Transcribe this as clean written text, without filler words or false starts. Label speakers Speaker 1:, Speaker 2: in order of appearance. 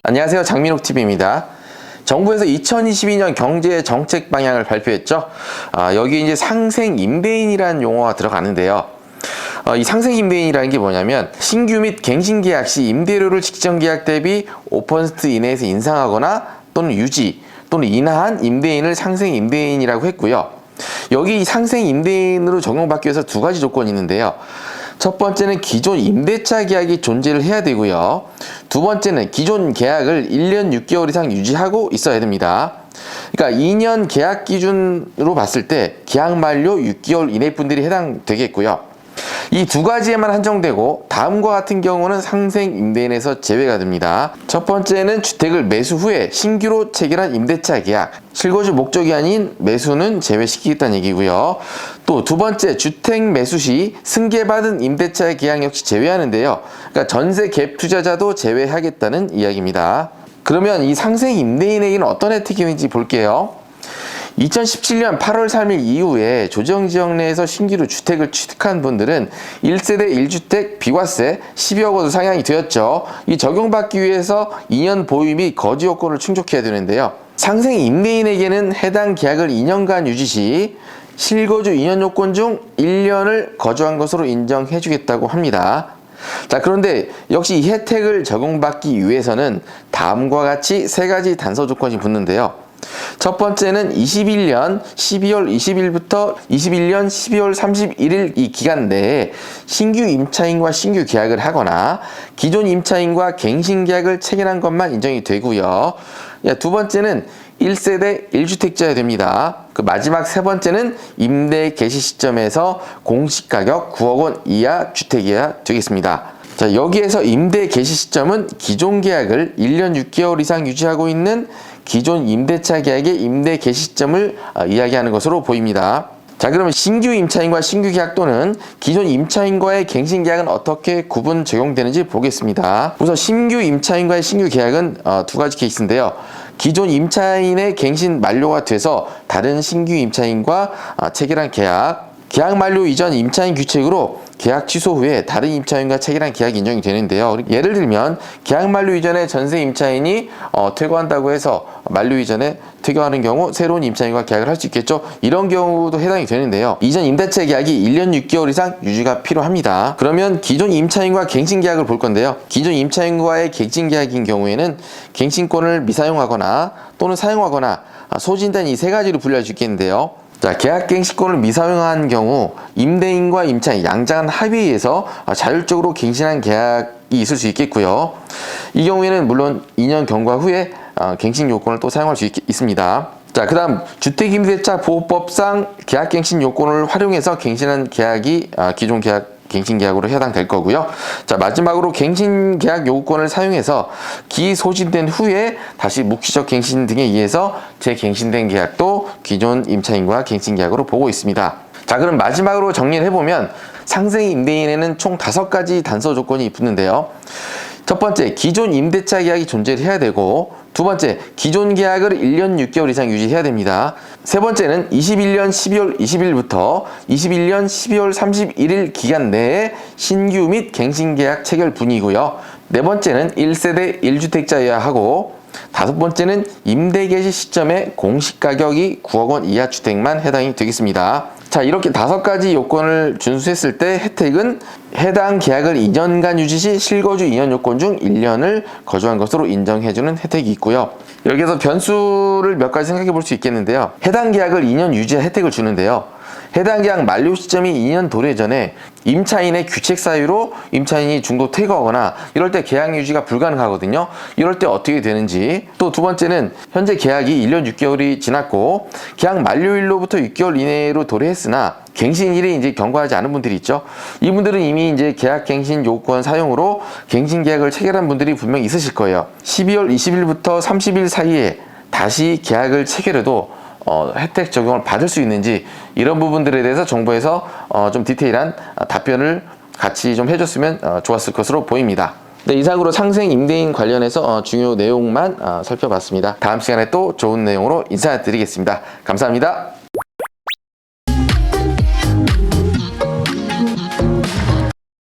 Speaker 1: 안녕하세요. 장민옥TV입니다. 정부에서 2022년 경제 정책 방향을 발표했죠. 여기 이제 상생 임대인이라는 용어가 들어가는데요. 이 상생 임대인이라는 게 뭐냐면 신규 및 갱신 계약 시 임대료를 직전 계약 대비 5% 이내에서 인상하거나 또는 유지 또는 인하한 임대인을 상생 임대인이라고 했고요. 여기 상생 임대인으로 적용받기 위해서 두 가지 조건이 있는데요. 첫 번째는 기존 임대차 계약이 존재를 해야 되고요. 두 번째는 기존 계약을 1년 6개월 이상 유지하고 있어야 됩니다. 그러니까 2년 계약 기준으로 봤을 때 계약 만료 6개월 이내 분들이 해당되겠고요. 이 두 가지에만 한정되고 다음과 같은 경우는 상생 임대인에서 제외가 됩니다. 첫 번째는 주택을 매수 후에 신규로 체결한 임대차 계약, 실거주 목적이 아닌 매수는 제외시키겠다는 얘기고요. 또 두 번째, 주택 매수 시 승계받은 임대차 계약 역시 제외하는데요. 그러니까 전세 갭 투자자도 제외하겠다는 이야기입니다. 그러면 이 상생 임대인에게는 어떤 혜택이 있는지 볼게요. 2017년 8월 3일 이후에 조정지역 내에서 신규로 주택을 취득한 분들은 1세대 1주택 비과세 12억 원 상향이 되었죠. 이 적용받기 위해서 2년 보유 및 거주 요건을 충족해야 되는데요. 상생 임대인에게는 해당 계약을 2년간 유지 시 실거주 2년 요건 중 1년을 거주한 것으로 인정해 주겠다고 합니다. 자, 그런데 역시 이 혜택을 적용받기 위해서는 다음과 같이 세 가지 단서 조건이 붙는데요. 첫 번째는 21년 12월 20일부터 21년 12월 31일 이 기간 내에 신규 임차인과 신규 계약을 하거나 기존 임차인과 갱신 계약을 체결한 것만 인정이 되고요. 두 번째는 1세대 1주택자여야 됩니다. 그 마지막 세 번째는 임대 개시 시점에서 공시가격 9억 원 이하 주택이어야 되겠습니다. 자, 여기에서 임대 개시 시점은 기존 계약을 1년 6개월 이상 유지하고 있는 기존 임대차 계약의 임대 개시 시점을 이야기하는 것으로 보입니다. 자, 그러면 신규 임차인과 신규 계약 또는 기존 임차인과의 갱신 계약은 어떻게 구분 적용되는지 보겠습니다. 우선 신규 임차인과의 신규 계약은 두 가지 케이스인데요. 기존 임차인의 갱신 만료가 돼서 다른 신규 임차인과 체결한 계약, 계약 만료 이전 임차인 규칙으로 계약 취소 후에 다른 임차인과 체결한 계약이 인정이 되는데요. 예를 들면 계약 만료 이전에 전세 임차인이 퇴거한다고 해서 만료 이전에 퇴거하는 경우 새로운 임차인과 계약을 할 수 있겠죠. 이런 경우도 해당이 되는데요. 이전 임대차 계약이 1년 6개월 이상 유지가 필요합니다. 그러면 기존 임차인과 갱신 계약을 볼 건데요. 기존 임차인과의 갱신 계약인 경우에는 갱신권을 미사용하거나 또는 사용하거나 소진된 이 세 가지로 분류할 수 있겠는데요. 자, 계약 갱신권을 미사용한 경우 임대인과 임차인 양장한 합의에 의해서 자율적으로 갱신한 계약이 있을 수 있겠고요. 이 경우에는 물론 2년 경과 후에 갱신 요건을 또 사용할 수 있습니다. 자, 그 다음 주택임대차 보호법상 계약갱신 요건을 활용해서 갱신한 계약이 기존 계약 갱신 계약으로 해당될 거고요. 자, 마지막으로 갱신 계약 요구권을 사용해서 기소진된 후에 다시 묵시적 갱신 등에 의해서 재갱신된 계약도 기존 임차인과 갱신 계약으로 보고 있습니다. 자, 그럼 마지막으로 정리를 해보면 상생 임대인에는 총 5가지 단서 조건이 붙는데요. 첫 번째, 기존 임대차 계약이 존재를 해야 되고, 두 번째, 기존 계약을 1년 6개월 이상 유지해야 됩니다. 세 번째는 21년 12월 20일부터 21년 12월 31일 기간 내에 신규 및 갱신 계약 체결 분이고요. 네 번째는 1세대 1주택자여야 하고, 다섯 번째는 임대 개시 시점에 공시가격이 9억 원 이하 주택만 해당이 되겠습니다. 자, 이렇게 5가지 요건을 준수했을 때 혜택은 해당 계약을 2년간 유지 시 실거주 2년 요건 중 1년을 거주한 것으로 인정해주는 혜택이 있고요. 여기서 변수를 몇 가지 생각해 볼 수 있겠는데요. 해당 계약을 2년 유지의 혜택을 주는데요. 해당 계약 만료 시점이 2년 도래 전에 임차인의 규책 사유로 임차인이 중도 퇴거하거나 이럴 때 계약 유지가 불가능하거든요. 이럴 때 어떻게 되는지. 또 두 번째는 현재 계약이 1년 6개월이 지났고 계약 만료일로부터 6개월 이내로 도래했으나 갱신일이 이제 경과하지 않은 분들이 있죠. 이분들은 이미 이제 계약 갱신 요건 사용으로 갱신 계약을 체결한 분들이 분명히 있으실 거예요. 12월 20일부터 30일 사이에 다시 계약을 체결해도 혜택 적용을 받을 수 있는지 이런 부분들에 대해서 정부에서 좀 디테일한 답변을 같이 좀 해줬으면 좋았을 것으로 보입니다. 네, 이상으로 상생 임대인 관련해서 중요 내용만 살펴봤습니다. 다음 시간에 또 좋은 내용으로 인사드리겠습니다. 감사합니다.